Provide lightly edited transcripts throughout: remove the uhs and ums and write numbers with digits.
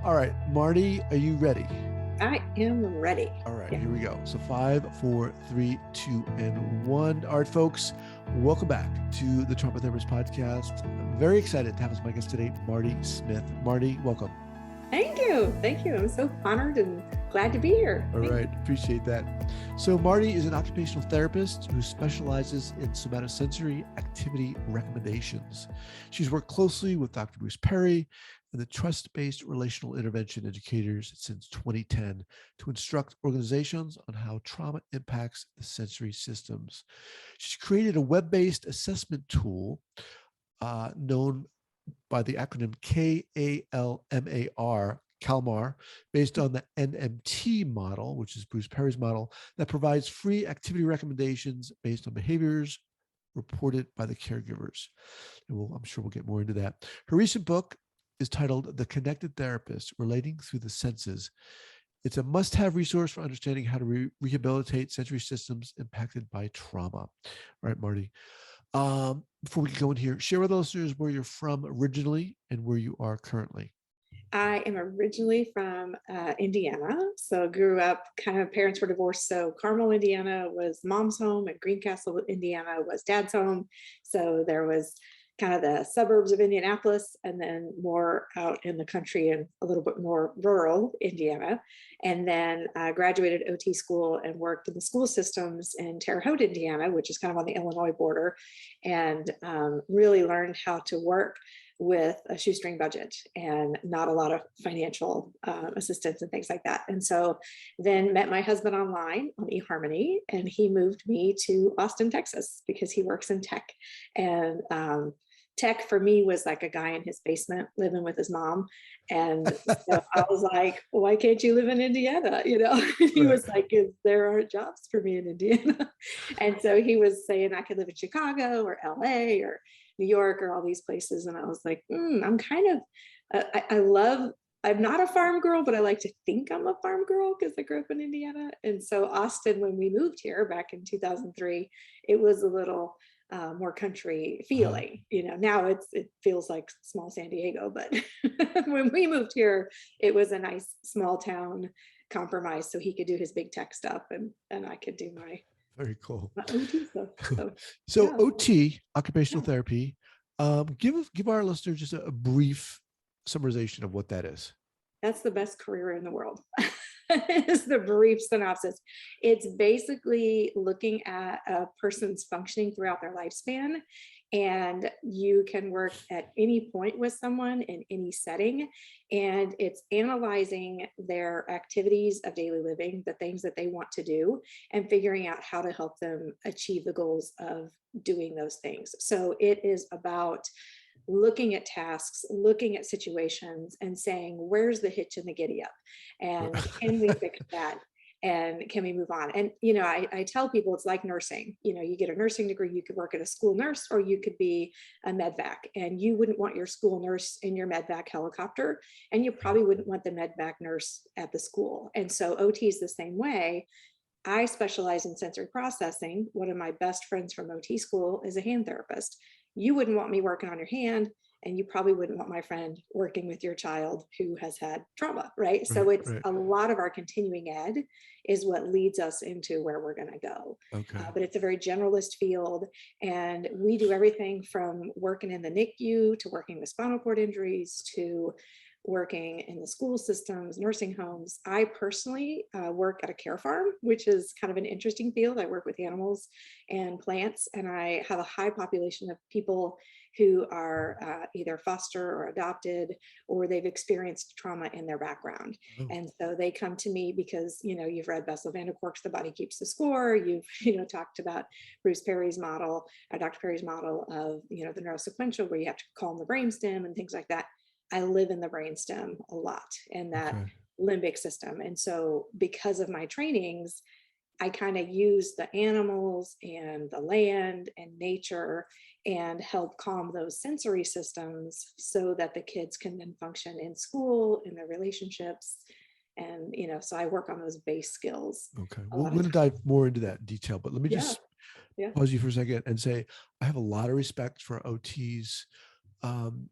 All right, Marty, are you ready? I am ready. All right, Yeah. Here we go. So 5, 4, 3, 2, and 1. All right, folks, welcome back to the Trauma Therapist Podcast. I'm very excited to have as my guest today, Marty Smith. Marty, welcome. Thank you. Thank you. I'm so honored and glad to be here. All right, appreciate that. So Marty is an occupational therapist who specializes in somatosensory activity recommendations. She's worked closely with Dr. Bruce Perry and the Trust Based Relational Intervention educators since 2010 to instruct organizations on how trauma impacts the sensory systems. She's created a web-based assessment tool known by the acronym KALMAR, based on the NMT model, which is Bruce Perry's model, that provides free activity recommendations based on behaviors reported by the caregivers. And I'm sure we'll get more into that. Her recent book is titled The Connected Therapist, Relating Through the Senses. It's a must-have resource for understanding how to rehabilitate sensory systems impacted by trauma. All right, Marty. Before we go in here, share with listeners where you're from originally and where you are currently. I am originally from Indiana. So grew up, kind of parents were divorced. So Carmel, Indiana was mom's home, and Greencastle, Indiana was dad's home. So there was kind of the suburbs of Indianapolis, and then more out in the country and a little bit more rural Indiana. And then I graduated OT school and worked in the school systems in Terre Haute, Indiana, which is kind of on the Illinois border, and really learned how to work with a shoestring budget and not a lot of financial assistance and things like that. And so then met my husband online on eHarmony, and he moved me to Austin, Texas, because he works in tech. And tech for me was like a guy in his basement living with his mom. And so I was like, why can't you live in Indiana? And he was like, there aren't jobs for me in Indiana. And so he was saying I could live in Chicago or LA or New York or all these places. And I was like, I'm kind of, I'm not a farm girl, but I like to think I'm a farm girl because I grew up in Indiana. And so Austin, when we moved here back in 2003, it was a little more country feeling. Now it feels like small San Diego, but when we moved here, it was a nice small town compromise. So he could do his big tech stuff and I could do my very cool OT stuff. So yeah. OT, occupational therapy, give our listeners just a brief summarization of what that is. That's the best career in the world. Is the brief synopsis. It's basically looking at a person's functioning throughout their lifespan, and you can work at any point with someone in any setting, and it's analyzing their activities of daily living, the things that they want to do, and figuring out how to help them achieve the goals of doing those things. So it is about looking at tasks, looking at situations, and saying, where's the hitch in the giddy up? And can we fix that? And can we move on? And, I tell people it's like nursing. You get a nursing degree, you could work at a school nurse, or you could be a medvac. And you wouldn't want your school nurse in your medvac helicopter, and you probably wouldn't want the medvac nurse at the school. And so OT is the same way. I specialize in sensory processing. One of my best friends from OT school is a hand therapist. You wouldn't want me working on your hand, and you probably wouldn't want my friend working with your child who has had trauma, right? So it's a lot of our continuing ed is what leads us into where we're going to go. Okay. But it's a very generalist field, and we do everything from working in the NICU to working with spinal cord injuries to working in the school systems, nursing homes. I personally work at a care farm, which is kind of an interesting field. I work with animals and plants, and I have a high population of people who are either foster or adopted, or they've experienced trauma in their background. Oh. And so they come to me because, you've read Bessel van der Kolk's The Body Keeps the Score. You've, talked about Bruce Perry's model, Dr. Perry's model of, the neurosequential, where you have to calm the brainstem and things like that. I live in the brainstem a lot, and that limbic system. And so because of my trainings, I kind of use the animals and the land and nature and help calm those sensory systems so that the kids can then function in school, in their relationships. And, so I work on those base skills. Okay. We're going to dive more into that in detail, but let me just pause you for a second and say, I have a lot of respect for OTs.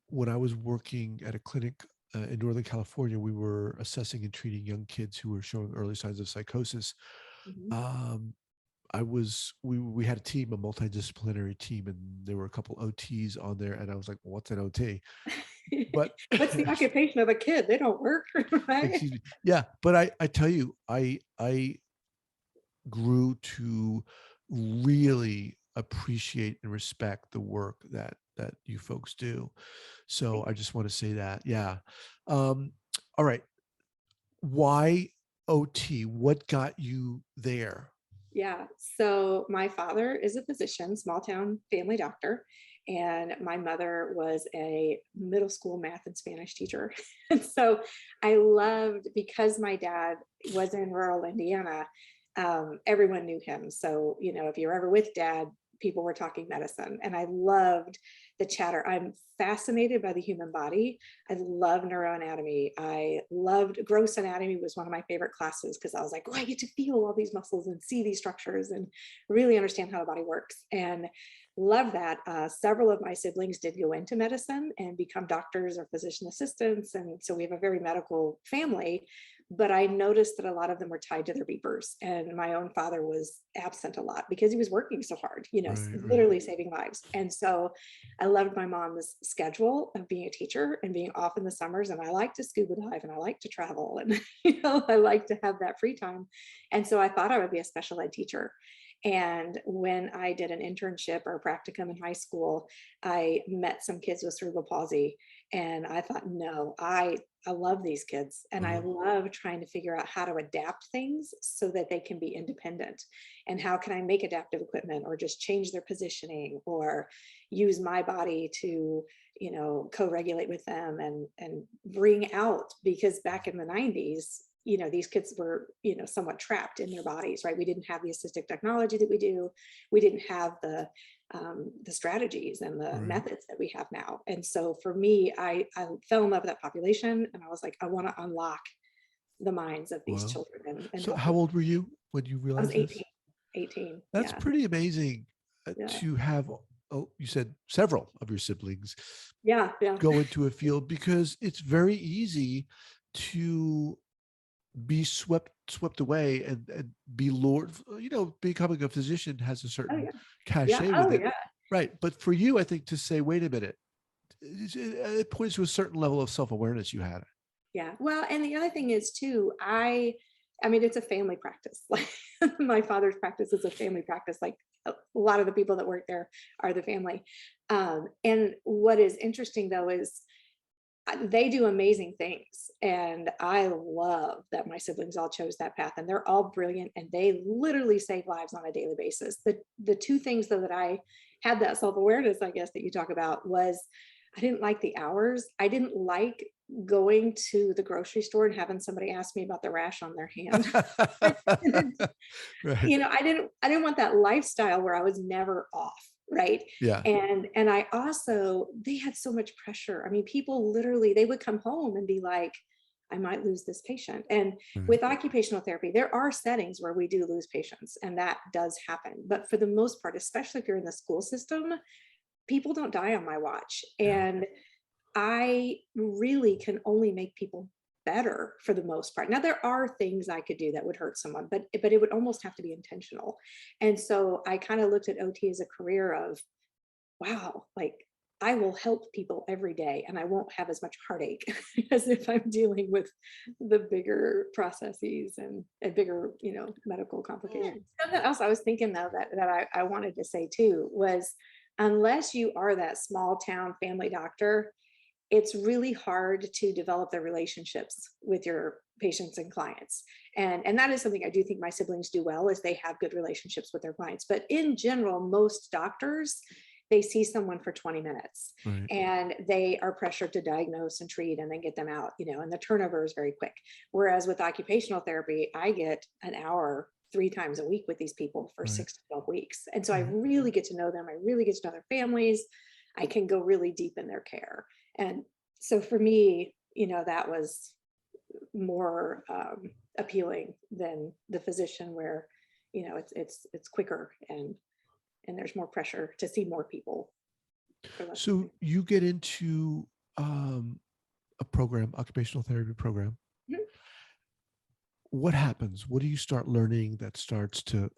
When I was working at a clinic in Northern California, we were assessing and treating young kids who were showing early signs of psychosis. Mhm. Um, we had a team, a multidisciplinary team, and there were a couple OTs on there, and I was like, well, "What's an OT?" But What's the occupation of a kid? They don't work, right? excuse me, yeah. But I tell you, I grew to really appreciate and respect the work that you folks do. So Thank I just want to say that, yeah. Um, all right, why OT? What got you there? Yeah. So my father is a physician, small town family doctor, and my mother was a middle school math and Spanish teacher. And so I loved, because my dad was in rural Indiana, everyone knew him. So, if you're ever with dad, people were talking medicine. And I loved the chatter. I'm fascinated by the human body. I love neuroanatomy. I loved gross anatomy, was one of my favorite classes, because I was like, oh, I get to feel all these muscles and see these structures and really understand how the body works. And love that. Several of my siblings did go into medicine and become doctors or physician assistants. And so we have a very medical family, but I noticed that a lot of them were tied to their beepers. And my own father was absent a lot because he was working so hard, Right, right. literally saving lives. And so I loved my mom's schedule of being a teacher and being off in the summers. And I like to scuba dive and I like to travel and, I like to have that free time. And so I thought I would be a special ed teacher. And when I did an internship or a practicum in high school, I met some kids with cerebral palsy. And I thought, no, I love these kids and I Wow. love trying to figure out how to adapt things so that they can be independent. And how can I make adaptive equipment or just change their positioning or use my body to, co-regulate with them and bring out, because back in the 90s, these kids were, somewhat trapped in their bodies, right? We didn't have the assistive technology that we do. We didn't have the strategies and the Right. methods that we have now. And so for me, I fell in love with that population and I was like, I want to unlock the minds of these Wow. children and So help how them. old were you when you I was realized this? 18, 18. That's Yeah. pretty amazing, Yeah. to have, oh, you said several of your siblings Yeah. Yeah. go into a field, because it's very easy to be swept away and be lured. Becoming a physician has a Oh certain yeah. Yeah. cachet with Oh it, yeah. right? But for you, I think, to say, wait a minute, it points to a certain level of self-awareness you had. Yeah. Well, and the other thing is too, I mean, it's a family practice. Like my father's practice is a family practice. Like a lot of the people that work there are the family. And what is interesting though is they do amazing things. And I love that my siblings all chose that path and they're all brilliant and they literally save lives on a daily basis. The two things though that I had that self-awareness, I guess, that you talk about was I didn't like the hours. I didn't like going to the grocery store and having somebody ask me about the rash on their hand. Right. I didn't want that lifestyle where I was never off, right? Yeah. And I also, they had so much pressure. I mean, people literally, they would come home and be like, I might lose this patient. And Right. with occupational therapy, there are settings where we do lose patients, and that does happen. But for the most part, especially if you're in the school system, people don't die on my watch. Yeah. And I really can only make people better for the most part. Now there are things I could do that would hurt someone, but it would almost have to be intentional. And so I kind of looked at OT as a career of, wow, like I will help people every day and I won't have as much heartache as if I'm dealing with the bigger processes and bigger, medical complications. Something else I was thinking though that I wanted to say too was, unless you are that small town family doctor, it's really hard to develop the relationships with your patients and clients. And that is something I do think my siblings do well, is they have good relationships with their clients. But in general, most doctors, they see someone for 20 minutes Right. and they are pressured to diagnose and treat and then get them out, and the turnover is very quick. Whereas with occupational therapy, I get an hour 3 times a week with these people for Right. 6 to 12 weeks. And so I Right. really get to know them. I really get to know their families. I can go really deep in their care. And so for me, that was more appealing than the physician where, it's quicker and there's more pressure to see more people for less So money. you get into, um, a program, occupational therapy program. Mhm. What happens? What do you start learning that starts to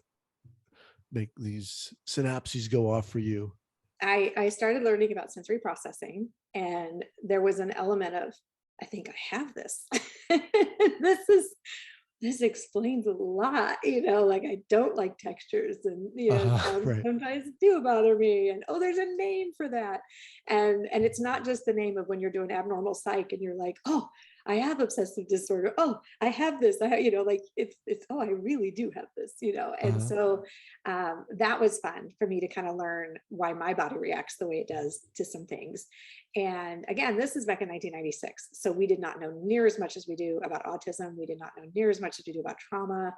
make these synapses go off for you? I started learning about sensory processing, and there was an element of, I think I have this. this is this explains a lot, like I don't like textures, and sounds Right. sometimes do bother me, and oh, there's a name for that. And it's not just the name of when you're doing abnormal psych and you're like, oh, I have obsessive disorder. Oh, I have this. Like it's oh, I really do have this, And Uh-huh. so that was fun for me to kind of learn why my body reacts the way it does to some things. And again, this is back in 1996. So we did not know near as much as we do about autism. We did not know near as much as we do about trauma.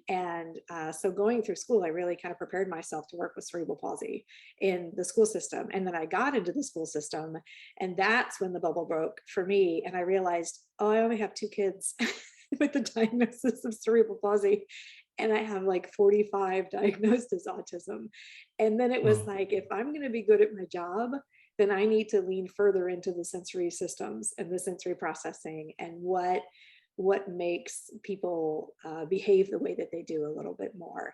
And so going through school, I really kind of prepared myself to work with cerebral palsy in the school system. And then I got into the school system, and that's when the bubble broke for me. And I realized, oh, I only have 2 kids with the diagnosis of cerebral palsy, and I have like 45 diagnosed as autism. And then it was Oh, like, if I'm going to be good at my job, then I need to lean further into the sensory systems and the sensory processing and what makes people behave the way that they do a little bit more,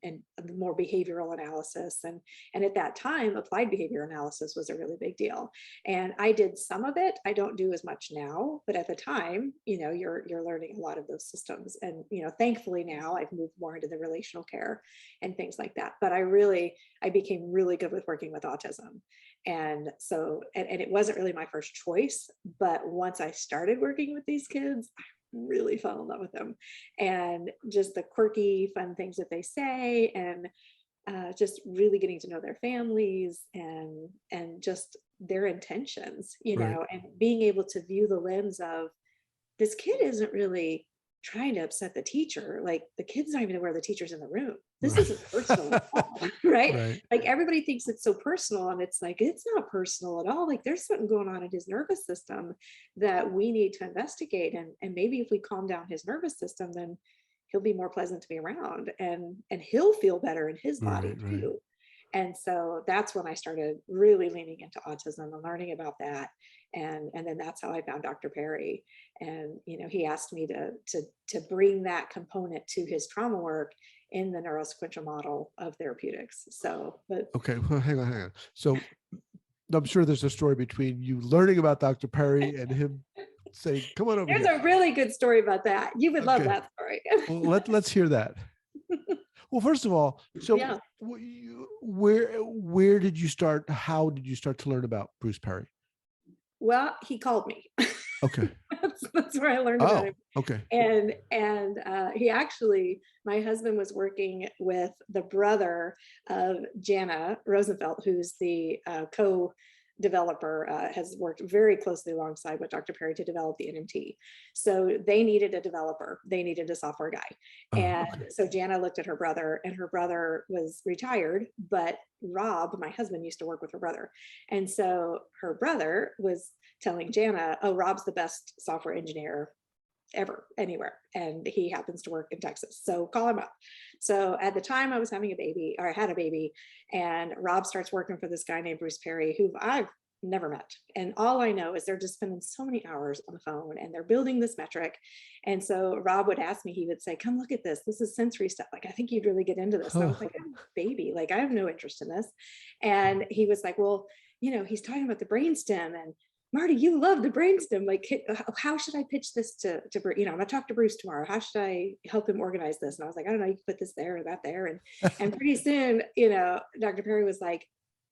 and more behavioral analysis. And at that time, applied behavior analysis was a really big deal. And I did some of it. I don't do as much now, but at the time, you're learning a lot of those systems. And, thankfully now I've moved more into the relational care and things like that. But I became really good with working with autism. And so, and it wasn't really my first choice, but once I started working with these kids, really fell in love with them, and just the quirky fun things that they say, and just really getting to know their families, and just their intentions, right. and being able to view the lens of, this kid isn't really trying to upset the teacher. Like, the kid's not even aware the teacher's in the room. This Right. isn't personal at all, right? Right. Like, everybody thinks it's so personal, and it's like, it's not personal at all. Like, there's something going on in his nervous system that we need to investigate. And maybe if we calm down his nervous system, then he'll be more pleasant to be around, and he'll feel better in his body Right. Right. too. And so that's when I started really leaning into autism and learning about that. And then that's how I found Dr. Perry. And he asked me to bring that component to his trauma work in the neurosequential model of therapeutics. So, but Okay. Well, hang on, hang on. So I'm sure there's a story between you learning about Dr. Perry and him saying, "Come on over there's here." a really good story about that. You would love Okay. that story. Well, let's hear that. Well, first of all, so Yeah. where did you start? How did you start to learn about Bruce Perry? Well, he called me. Okay. That's where I learned about Oh, him. okay. And he actually, my husband was working with the brother of Jana Rosenfeld, who's the co-developer, has worked very closely alongside with Dr. Perry to develop the NMT. So they needed a developer, they needed a software guy. Oh, And okay. so Jana looked at her brother, and her brother was retired, but Rob, my husband, used to work with her brother. And so her brother was telling Jana, oh, Rob's the best software engineer ever, anywhere. And he happens to work in Texas. So call him up. So at the time I was having a baby, or I had a baby, and Rob starts working for this guy named Bruce Perry, who I've never met. And all I know is they're just spending so many hours on the phone, and they're building this metric. And so Rob would ask me, he would say, come look at this. This is sensory stuff. Like, I think you'd really get into this. And I was Oh, like, I'm a baby. Like, I have no interest in this. And he was like, well, he's talking about the brainstem, and Marty, you love the brainstem. Like, how should I pitch this to I'm gonna talk to Bruce tomorrow. How should I help him organize this? And I was like, I don't know, you can put this there or that there. And pretty soon, Dr. Perry was like,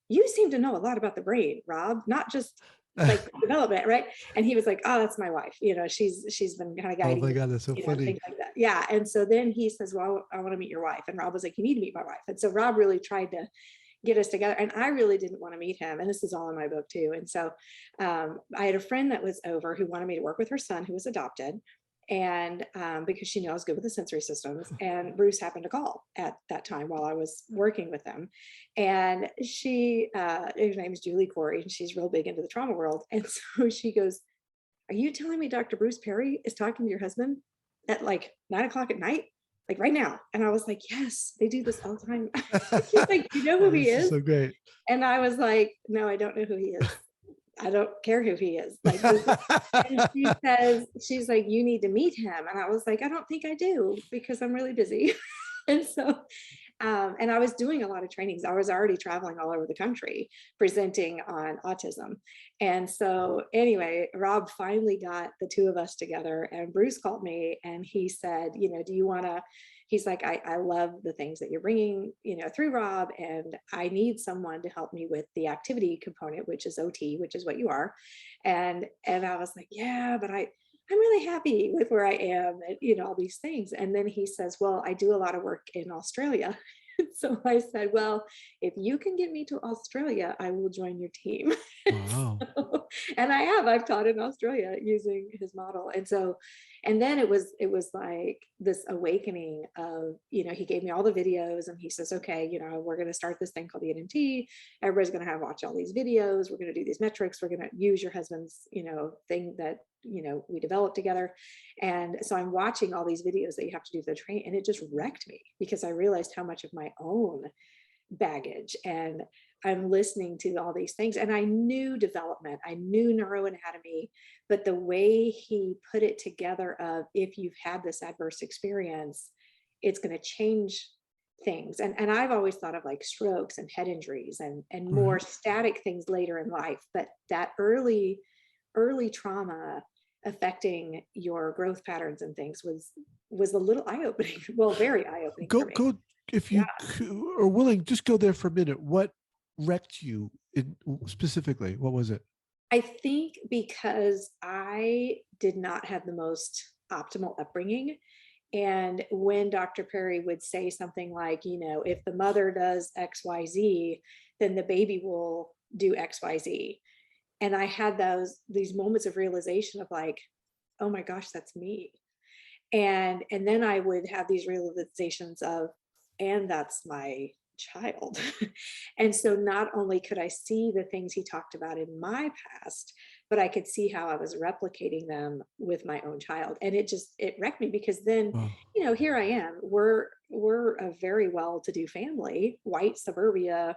you seem to know a lot about the brain, Rob, not just like development, right? And he was like, oh, that's my wife. She's been kind of oh guiding my me, God, that's so funny. things like that. Yeah. And so then he says, well, I want to meet your wife. And Rob was like, you need to meet my wife. And so Rob really tried to get us together, and I really didn't want to meet him. And this is all in my book too. And so I had a friend that was over who wanted me to work with her son, who was adopted, and because she knew I was good with the sensory systems. And Bruce happened to call at that time while I was working with them, and her name is Julie Corey, and she's real big into the trauma world. And so she goes, are you telling me Dr. Bruce Perry is talking to your husband at like 9 o'clock at night, like right now? And I was like, yes, they do this all the time. She's like, you know Oh, who he this is is? so great. And I was like, no, I don't know who he is. I don't care who he is. Like, and she says, she's like, you need to meet him. And I was like, I don't think I do because I'm really busy. And so, and I was doing a lot of trainings. I was already traveling all over the country presenting on autism. And so anyway, Rob finally got the two of us together, and Bruce called me and he said, do you want to, he's like, I love the things that you're bringing, through Rob, and I need someone to help me with the activity component, which is OT, which is what you are. And I was like, yeah, but I'm really happy with where I am and, all these things. And then he says, well, I do a lot of work in Australia. So I said, well, if you can get me to Australia, I will join your team. Wow. And I've taught in Australia using his model. And so, and then it was like this awakening of, he gave me all the videos and he says, okay, we're going to start this thing called the NMT. Everybody's going to watch all these videos. We're going to do these metrics. We're going to use your husband's, thing that, we developed together. And so I'm watching all these videos that you have to do the training, and it just wrecked me because I realized how much of my own baggage, and I'm listening to all these things, and I knew development, I knew neuroanatomy, but the way he put it together of, if you've had this adverse experience, it's going to change things. And I've always thought of like strokes and head injuries and more static things later in life, but that early trauma affecting your growth patterns and things was a little eye-opening. Well, very eye-opening for me. Go if you are willing, just go there for a minute. What wrecked you specifically? What was it? I think because I did not have the most optimal upbringing. And when Dr. Perry would say something like, if the mother does XYZ, then the baby will do XYZ. And I had these moments of realization of like, oh my gosh, that's me. And then I would have these realizations of, and that's my child. And so not only could I see the things he talked about in my past, but I could see how I was replicating them with my own child. And it wrecked me because then, here I am, we're a very well-to-do family, white suburbia.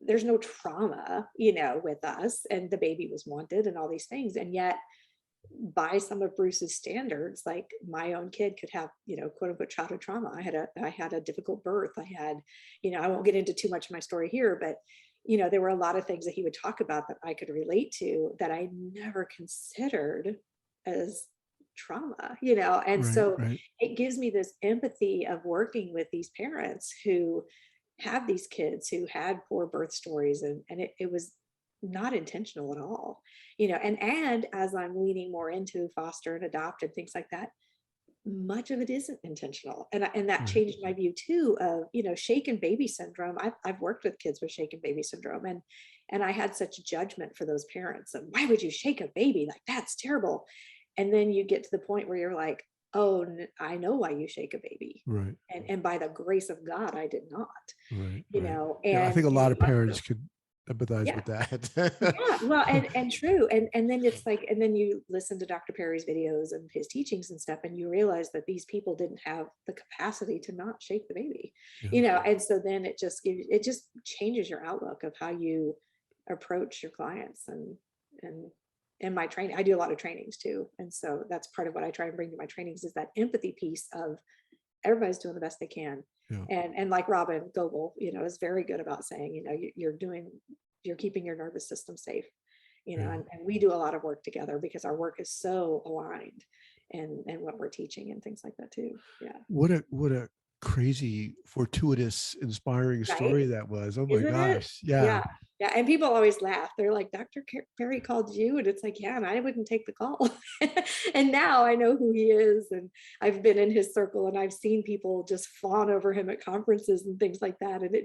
There's no trauma, with us, and the baby was wanted and all these things. And yet by some of Bruce's standards, like my own kid could have, quote unquote childhood trauma. I had a difficult birth. I had, I won't get into too much of my story here, but, there were a lot of things that he would talk about that I could relate to that I never considered as trauma, and so it gives me this empathy of working with these parents who have these kids who had poor birth stories, and it was not intentional at all, and as I'm leaning more into foster and adopt and things like that, much of it isn't intentional. And that changed my view too of, shaken baby syndrome. I've worked with kids with shaken baby syndrome, and I had such judgment for those parents of, why would you shake a baby? Like, that's terrible. And then you get to the point where you're like, oh, I know why you shake a baby. Right. And by the grace of God, I did not. Right. And I think a lot of parents could empathize with that. Well, and true. And then it's like, and then you listen to Dr. Perry's videos and his teachings and stuff, and you realize that these people didn't have the capacity to not shake the baby, and so then it just changes your outlook of how you approach your clients. And in my training, I do a lot of trainings too. And so that's part of what I try and bring to my trainings is that empathy piece of everybody's doing the best they can. And like Robin Goebel, is very good about saying, you're keeping your nervous system safe, and we do a lot of work together because our work is so aligned and what we're teaching and things like that too. What a crazy, fortuitous, inspiring story that was. Oh my gosh. Yeah. And people always laugh. They're like, Dr. Perry called you? And it's like, yeah, and I wouldn't take the call. And now I know who he is. And I've been in his circle and I've seen people just fawn over him at conferences and things like that. And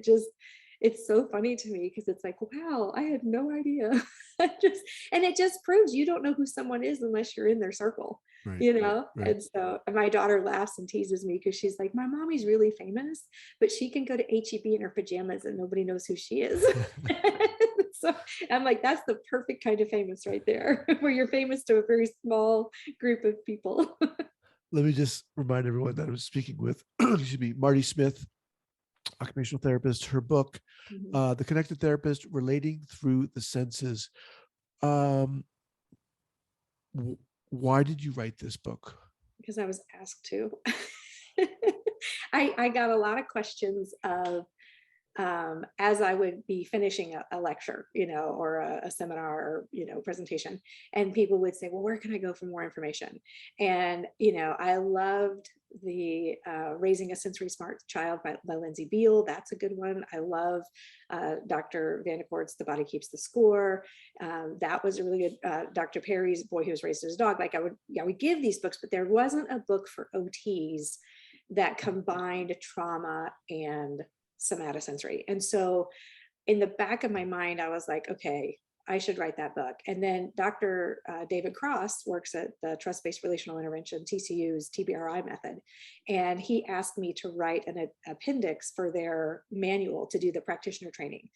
it's so funny to me because it's like, wow, I had no idea. And it just proves you don't know who someone is unless you're in their circle. And so my daughter laughs and teases me because she's like, my mommy's really famous, but she can go to HEB in her pajamas and nobody knows who she is. So I'm like, that's the perfect kind of famous right there, where you're famous to a very small group of people. Let me just remind everyone that I was speaking with, Marty Smith, occupational therapist. Her book, The Connected Therapist, Relating Through the Senses. Um, why did you write this book? Because I was asked to. I got a lot of questions of as I would be finishing a lecture, or a seminar, or, presentation, and people would say, well, where can I go for more information? And, I loved the Raising a Sensory Smart Child by Lindsay Beal. That's a good one. I love Dr. Vanderkort's The Body Keeps the Score. That was a really good, Dr. Perry's Boy Who Was Raised as a Dog. Like I would give these books, but there wasn't a book for OTs that combined trauma and somatosensory. And so in the back of my mind, I was like, okay, I should write that book. And then Dr. David Cross works at the Trust Based Relational Intervention, TCU's TBRI method. And he asked me to write an appendix for their manual to do the practitioner training.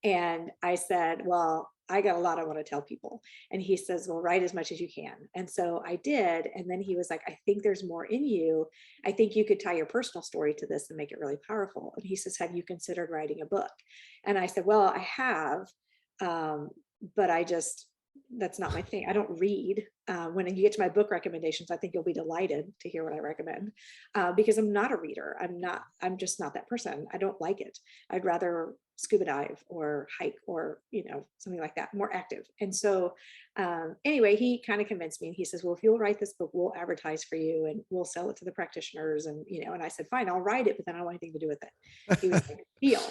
And I said, well, I got a lot I want to tell people. And he says, well, write as much as you can. And so I did. And then he was like, I think there's more in you. I think you could tie your personal story to this and make it really powerful. And he says, have you considered writing a book? And I said, well, I have, but that's not my thing. I don't read. When you get to my book recommendations, I think you'll be delighted to hear what I recommend, because I'm not a reader. I'm just not that person. I don't like it. I'd rather scuba dive or hike or, something like that, more active. And so anyway, he kind of convinced me, and he says, well, if you'll write this book, we'll advertise for you and we'll sell it to the practitioners. And, and I said, fine, I'll write it, but then I don't want anything to do with it. He was like, deal.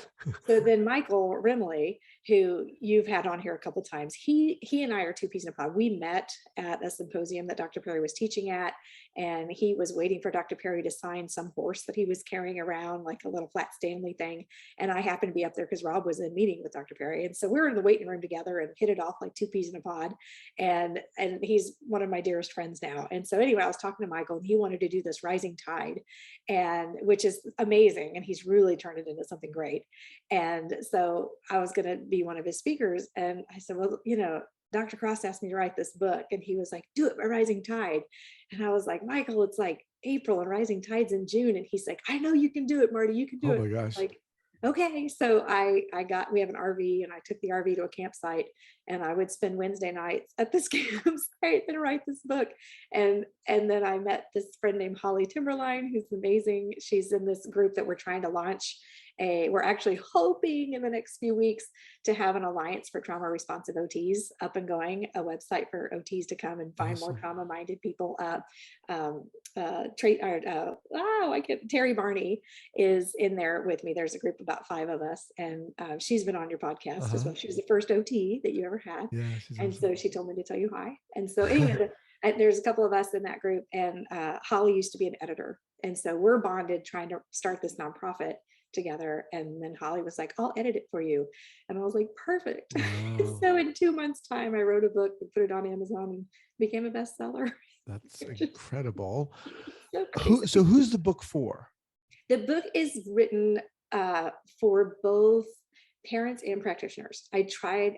So then Michael Rimley, who you've had on here a couple of times, he and I are two peas in a pod. We met at a symposium that Dr. Perry was teaching at, and he was waiting for Dr. Perry to sign some horse that he was carrying around, like a little flat Stanley thing. And I happened to be up there because Rob was in a meeting with Dr. Perry. And so we were in the waiting room together and hit it off like two peas in a pod. And he's one of my dearest friends now. And so anyway, I was talking to Michael, and he wanted to do this Rising Tide, and which is amazing. And he's really turned it into something great. And so I was going to be one of his speakers. And I said, well, Dr. Cross asked me to write this book, and he was like, do it by Rising Tide. And I was like, Michael, it's like April and Rising Tide's in June. And he's like, I know you can do it, Marty, you can do Oh it. my gosh. Like, okay. So we have an RV, and I took the RV to a campsite, and I would spend Wednesday nights at this campsite and write this book. And then I met this friend named Holly Timberline, who's amazing. She's in this group that we're trying to launch. We're actually hoping in the next few weeks to have an alliance for trauma responsive OTs up and going, a website for OTs to come and find more trauma minded people. Terry Barney is in there with me. There's a group of about 5 of us, and she's been on your podcast as well. She was the first OT that you ever had. Yeah, she's and awesome. So she told me to tell you hi. And so anyway, there's a couple of us in that group, and Holly used to be an editor. And so we're bonded trying to start this nonprofit together. And then Holly was like, I'll edit it for you. And I was like, perfect. Wow. So in 2 months' time, I wrote a book and put it on Amazon and became a bestseller. That's incredible. So who's the book for? The book is written for both parents and practitioners.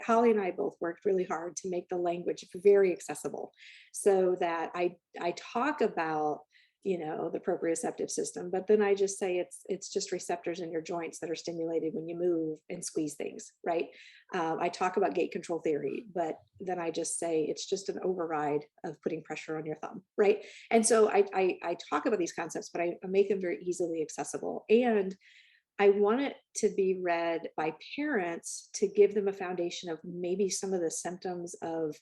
Holly and I both worked really hard to make the language very accessible, so that I talk about the proprioceptive system, but then I just say it's just receptors in your joints that are stimulated when you move and squeeze things, right? I talk about gate control theory, but then I just say it's just an override of putting pressure on your thumb, right? And so I talk about these concepts, but I make them very easily accessible. And I want it to be read by parents to give them a foundation of maybe some of the symptoms of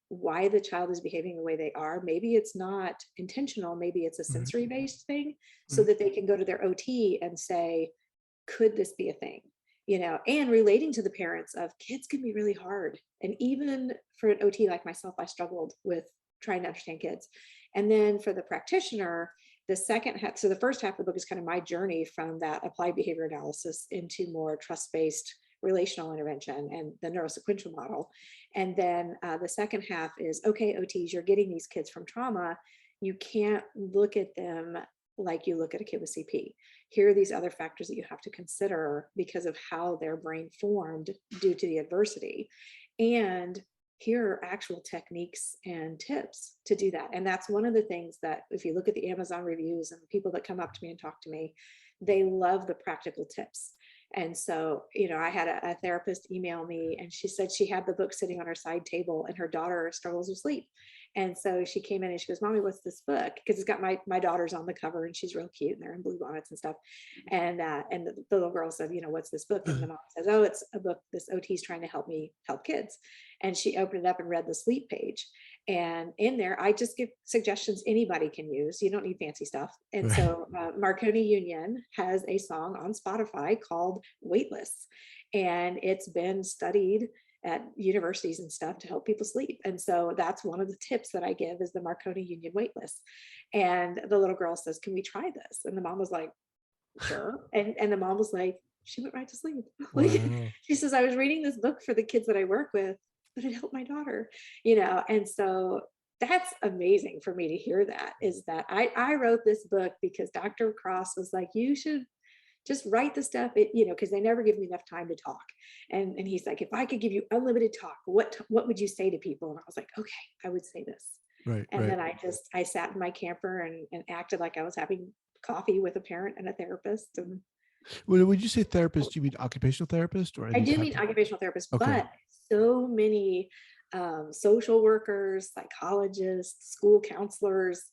why the child is behaving the way they are. Maybe it's not intentional, maybe it's a sensory based thing, so that they can go to their OT and say, could this be a thing? And relating to the parents of kids can be really hard. And even for an OT like myself, I struggled with trying to understand kids. And then for the practitioner, the second half, so the first half of the book is kind of my journey from that applied behavior analysis into more trust-based relational intervention and the neurosequential model. And then the second half is, okay, OTs, you're getting these kids from trauma. You can't look at them like you look at a kid with CP. Here are these other factors that you have to consider because of how their brain formed due to the adversity. And here are actual techniques and tips to do that. And that's one of the things that, if you look at the Amazon reviews and the people that come up to me and talk to me, they love the practical tips. And so, I had a therapist email me, and she said she had the book sitting on her side table and her daughter struggles with sleep. And so she came in and she goes, "Mommy, what's this book?" Because it's got my daughter's on the cover and she's real cute and they're in blue bonnets and stuff. And the little girl said, "What's this book?" And the mom says, "Oh, it's a book this OT is trying to help me help kids." And she opened it up and read the sleep page. And in there, I just give suggestions anybody can use. You don't need fancy stuff. And Right. so Marconi Union has a song on Spotify called Weightless. And it's been studied at universities and stuff to help people sleep. And so that's one of the tips that I give is the Marconi Union Weightless. And the little girl says, "Can we try this?" And the mom was like, "Sure." And the mom was like, she went right to sleep. Like, Wow. she says, "I was reading this book for the kids that I work with, but it helped my daughter." And so that's amazing for me to hear that, is that I wrote this book because Dr. Cross was like, "You should just write the stuff," because they never give me enough time to talk. And he's like, "If I could give you unlimited talk, what would you say to people?" And I was like, "Okay, I would say this." Right. And Right. then I sat in my camper and acted like I was having coffee with a parent and a therapist. And When you say therapist, do you mean occupational therapist or I any do type mean of? occupational therapist, Okay. but so many social workers, psychologists, school counselors,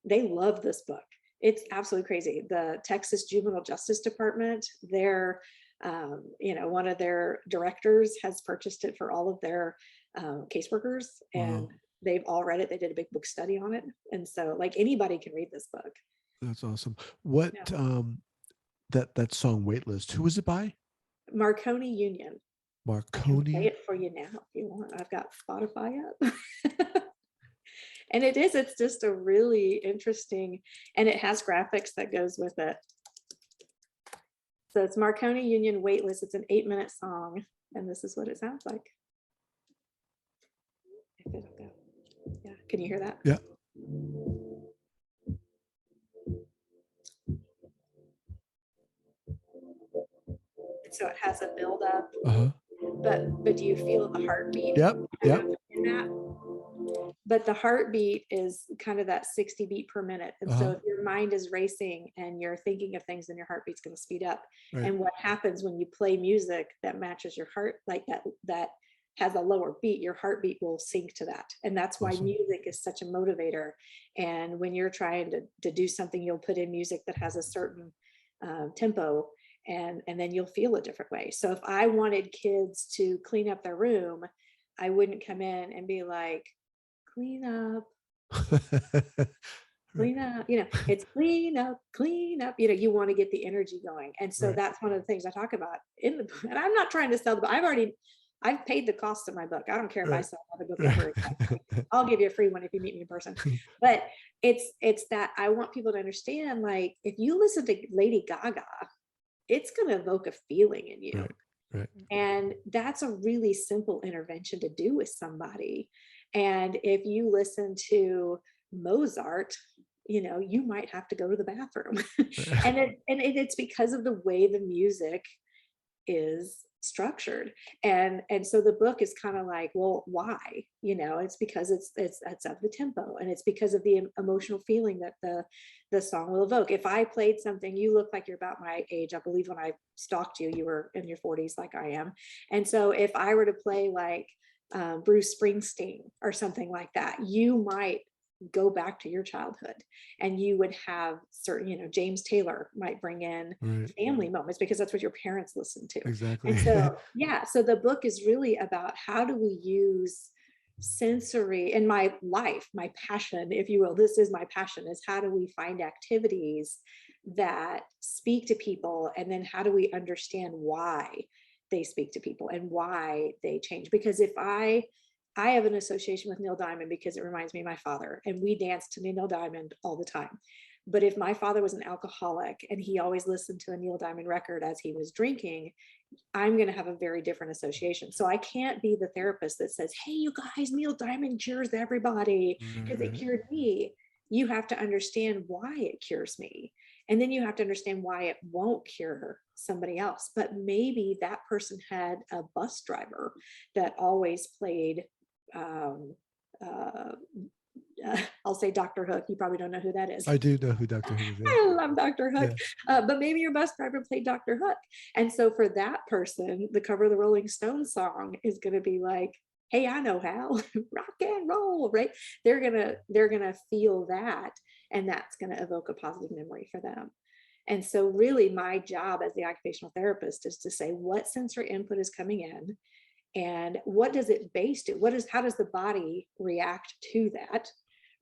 they love this book. It's absolutely crazy. The Texas Juvenile Justice Department, one of their directors has purchased it for all of their caseworkers, and Wow. they've all read it. They did a big book study on it. And so, like, anybody can read this book. That's awesome. What Yeah. that song Waitlist, who was it by? Marconi Union. I can play Marconi. it for you now if you want. I've got Spotify up. And it's just a really interesting, and it has graphics that goes with it. So it's Marconi Union Weightless. It's an 8-minute song, and this is what it sounds like. If it'll go. Yeah, can you hear that? Yeah. And so it has a build up, Uh-huh. but do you feel the heartbeat Yep. Yep. in that? But the heartbeat is kind of that 60 beat per minute. And so Uh-huh. if your mind is racing and you're thinking of things, then your heartbeat's going to speed up. Right. And what happens when you play music that matches your heart, like that has a lower beat, your heartbeat will sync to that. And that's why Awesome. music is such a motivator. And when you're trying to do something, you'll put in music that has a certain tempo, and then you'll feel a different way. So if I wanted kids to clean up their room, I wouldn't come in and be like, "Clean up, Right. clean up," it's clean up, clean up. You want to get the energy going. And so Right. that's one of the things I talk about in the book. And I'm not trying to sell the book. I've paid the cost of my book. I don't care if I Right. sell another book ever again. Right. I'll give you a free one if you meet me in person. But it's that I want people to understand, like, if you listen to Lady Gaga, it's going to evoke a feeling in you. Right. Right. And that's a really simple intervention to do with somebody. And if you listen to Mozart, you might have to go to the bathroom. It's because of the way the music is structured. And so the book is kind of like, well, why? It's because it's of the tempo, and it's because of the emotional feeling that the song will evoke. If I played something, you look like you're about my age. I believe when I stalked you, you were in your 40s like I am. And so if I were to play like Bruce Springsteen or something like that, you might go back to your childhood, and you would have certain, James Taylor might bring in Right. family moments because that's what your parents listened to. Exactly. And so, yeah, so the book is really about how do we use sensory in my life, my passion, if you will. This is my passion, is how do we find activities that speak to people, and then how do we understand why they speak to people and why they change. Because if I have an association with Neil Diamond because it reminds me of my father, and we danced to Neil Diamond all the time. But if my father was an alcoholic and he always listened to a Neil Diamond record as he was drinking, I'm going to have a very different association. So I can't be the therapist that says, "Hey, you guys, Neil Diamond cures everybody because it cured me." You have to understand why it cures me. And then you have to understand why it won't cure somebody else. But maybe that person had a bus driver that always played I'll say Dr. Hook. You probably don't know who that is. I do know who Dr. Hook is. Yeah. I love Dr. Hook. Yeah. But maybe your bus driver played Dr. Hook. And so for that person, the cover of the Rolling Stones song is going to be like, hey, I know how, rock and roll, right? They're gonna feel that, and that's gonna evoke a positive memory for them. And so really my job as the occupational therapist is to say what sensory input is coming in and what does it based it? How does the body react to that?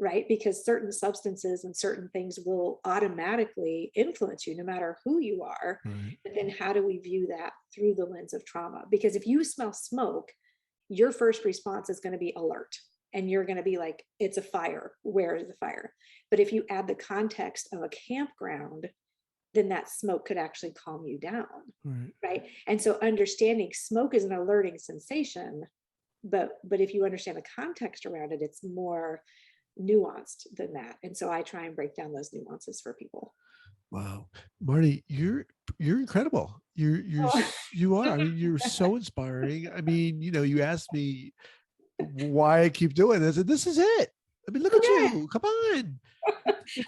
Right? Because certain substances and certain things will automatically influence you no matter who you are. Right. But then how do we view that through the lens of trauma? Because if you smell smoke, your first response is going to be alert. And you're going to be like, it's a fire. Where is the fire? But if you add the context of a campground, then that smoke could actually calm you down. Right. And so understanding smoke is an alerting sensation, but if you understand the context around it, it's more nuanced than that. And so I try and break down those nuances for people. Wow, Marty, you're incredible. You are. I mean, you're so inspiring. I mean, you asked me why I keep doing this, and this is it. I mean, look at you. Come on.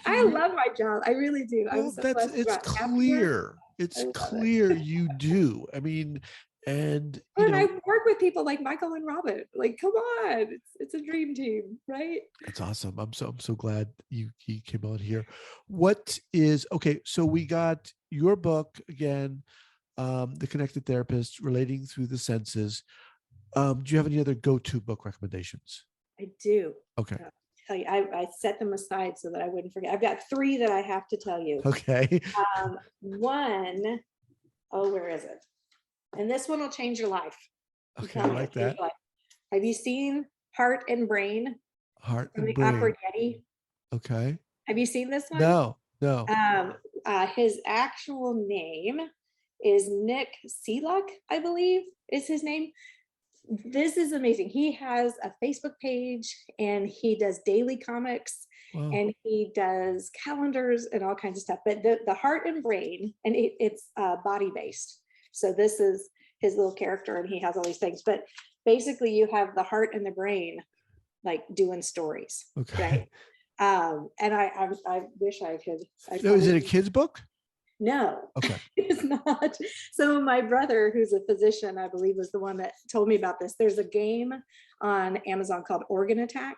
I love my job. I really do. Well, it's clear. It's clear you do. I mean, and I work with people like Michael and Robin. Like, come on, it's a dream team, right? That's awesome. I'm so glad you came on here. What is okay? So we got your book again, The Connected Therapist, Relating Through the Senses. Do you have any other go-to book recommendations? I do. Okay. Tell you, I set them aside so that I wouldn't forget. I've got 3 that I have to tell you. Okay. One, where is it? And this one will change your life. Okay, I like that. Have you seen Heart and Brain? Heart and the Brain. Awkward Yeti? Okay. Have you seen this one? No. His actual name is Nick Seeluck, I believe is his name. This is amazing. He has a Facebook page and he does daily comics. Wow. And he does calendars and all kinds of stuff. But the Heart and Brain, and it's body based. So this is his little character and he has all these things. But basically you have the heart and the brain like doing stories. Okay. Right? And I wish I could. Is it a kid's book? No. Okay. It's not. So my brother, who's a physician, I believe, was the one that told me about this. There's a game on Amazon called Organ Attack,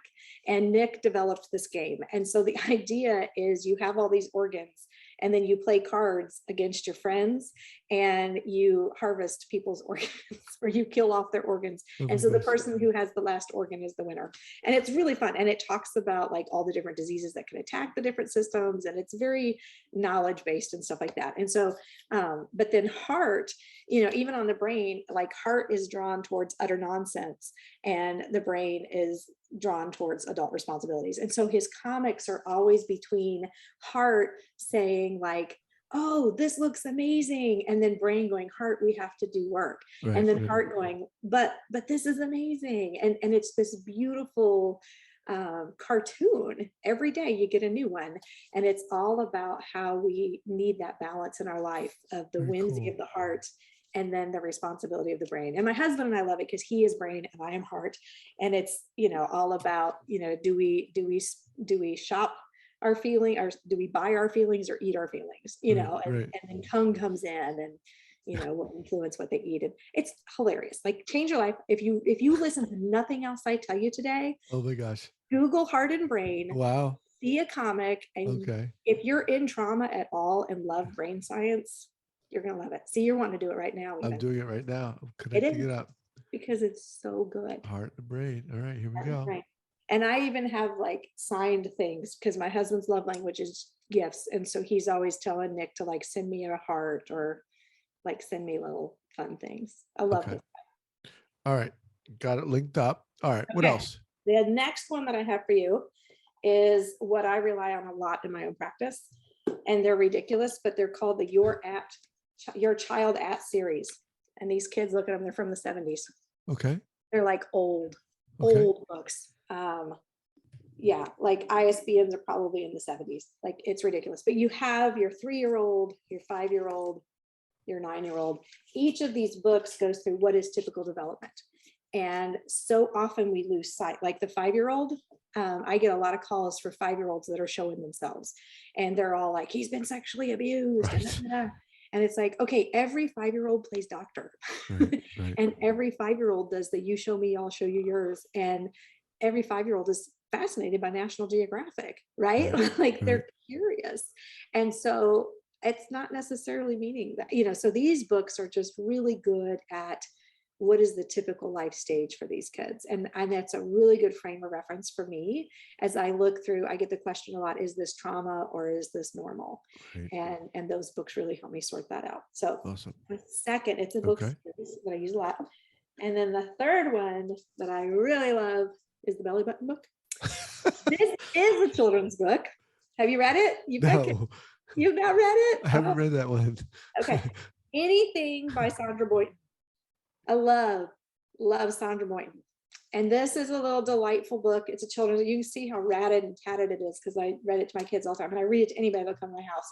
and Nick developed this game. And so the idea is you have all these organs, and then you play cards against your friends, and you harvest people's organs, or you kill off their organs. And so the person who has the last organ is the winner. And it's really fun. And it talks about like all the different diseases that can attack the different systems. And it's very knowledge-based and stuff like that. And so, but then heart, even on the brain, like heart is drawn towards utter nonsense and the brain is drawn towards adult responsibilities. And so his comics are always between heart saying like, oh, this looks amazing. And then brain going, heart, we have to do work. Right, and then heart going, but this is amazing. And it's this beautiful cartoon. Every day you get a new one. And it's all about how we need that balance in our life of the whimsy of the heart and then the responsibility of the brain. And my husband and I love it because he is brain and I am heart. And it's, all about, do we shop our feeling, or do we buy our feelings or eat our feelings, and then tongue comes in and, will influence what they eat. And it's hilarious. Like change your life. If you listen to nothing else I tell you today, oh my gosh, Google Heart and Brain. Wow. See a comic. And if you're in trauma at all and love brain science, you're going to love it. See, you're wanting to do it right now. Even. I'm doing it right now. I'm connecting it up. Because it's so good. Heart and Brain. All right, here we go. Right. And I even have like signed things because my husband's love language is gifts. And so he's always telling Nick to like send me a heart or like send me little fun things. I love it. All right. Got it linked up. All right. What else? The next one that I have for you is what I rely on a lot in my own practice. And they're ridiculous, but they're called the Your Child At series. And these kids, look at them, they're from the 70s. Okay. They're like old books. Like ISBNs are probably in the 70s. Like it's ridiculous. But you have your 3-year-old, your 5-year-old, your 9-year-old. Each of these books goes through what is typical development. And so often we lose sight, like the 5-year-old. I get a lot of calls for 5-year-olds that are showing themselves, and they're all like, he's been sexually abused. Right. And it's like, okay, every 5-year-old plays doctor. Right. Right. And every 5-year-old does the you show me, I'll show you yours. And every 5-year-old is fascinated by National Geographic, right? Right. Like Right. they're curious. And so it's not necessarily meaning that, so these books are just really good at what is the typical life stage for these kids. And that's a really good frame of reference for me as I look through. I get the question a lot, is this trauma or is this normal? Right. And those books really help me sort that out. So Awesome. the second, it's a book Okay. series that I use a lot. And then the third one that I really love is the Belly Button book. This is a children's book. Have you read it? No, You've not read it? I haven't read that one. Okay. Anything by Sandra Boynton. I love Sandra Boynton. And this is a little delightful book. It's a children's. You can see how ratted and tatted it is because I read it to my kids all the time. And I read it to anybody that'll come to my house.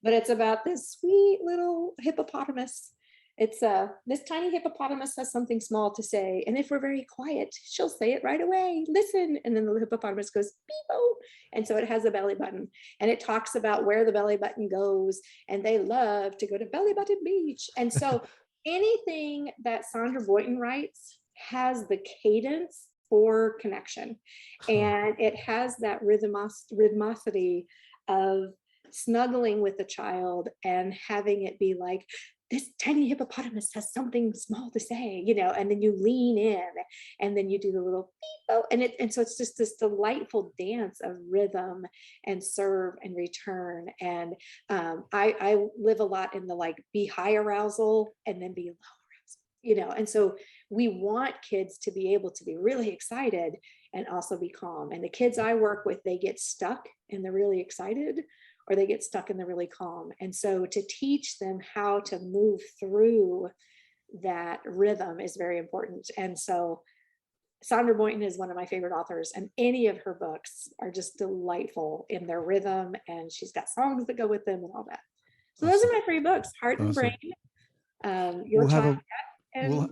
But it's about this sweet little hippopotamus. It's this tiny hippopotamus has something small to say. And if we're very quiet, she'll say it right away. Listen. And then the hippopotamus goes, beep-o. And so it has a belly button. And it talks about where the belly button goes. And they love to go to Belly Button Beach. And so anything that Sandra Boynton writes has the cadence for connection. And it has that rhythmosity of snuggling with the child and having it be like, this tiny hippopotamus has something small to say, and then you lean in and then you do the little beep. And so it's just this delightful dance of rhythm and serve and return. And I live a lot in the like be high arousal and then be low arousal, and so we want kids to be able to be really excited and also be calm. And the kids I work with, they get stuck and they're really excited, or they get stuck and they're really calm. And so to teach them how to move through that rhythm is very important. And so Sandra Boynton is one of my favorite authors, and any of her books are just delightful in their rhythm, and she's got songs that go with them and all that. So those are my 3 books: Heart and Brain, Your Child, and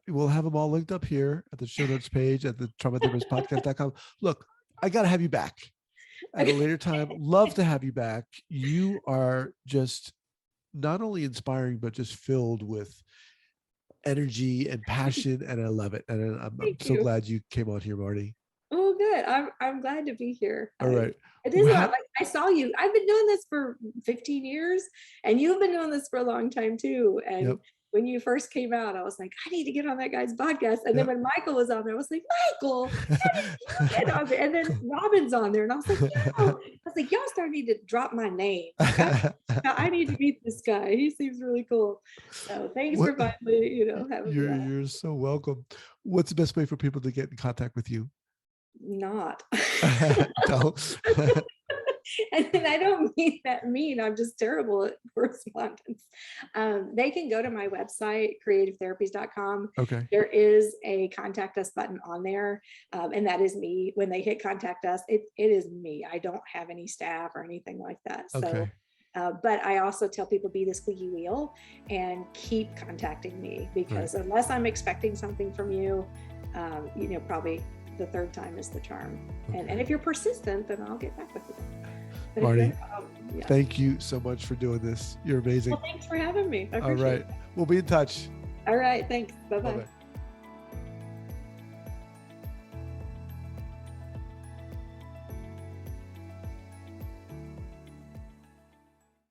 we'll have them all linked up here at the show notes page at the traumatherapistpodcast.com. Look, I got to have you back at a later time. Love to have you back. You are just not only inspiring, but just filled with energy and passion. And I love it. And I'm so glad you came on here, Marty. Oh, good. I'm glad to be here. All right. It is like I saw you. I've been doing this for 15 years and you've been doing this for a long time too. And when you first came out, I was like, I need to get on that guy's podcast. And then when Michael was on there, I was like, Michael, get on there. And then Robin's on there. And I was like, y'all starting to drop my name. I need to meet this guy. He seems really cool. So thanks for finally, having me. You're so welcome. What's the best way for people to get in contact with you? Not. No. And I don't mean that mean. I'm just terrible at correspondence. They can go to my website, creativetherapies.com. Okay. There is a contact us button on there. And that is me. When they hit contact us, it is me. I don't have any staff or anything like that. So, but I also tell people be the squeaky wheel and keep contacting me, because unless I'm expecting something from you, probably the third time is the charm. And if you're persistent, then I'll get back with you. But Marty, thank you so much for doing this. You're amazing. Well, thanks for having me. I appreciate All right. it. We'll be in touch. All right. Thanks. Bye-bye. Bye-bye.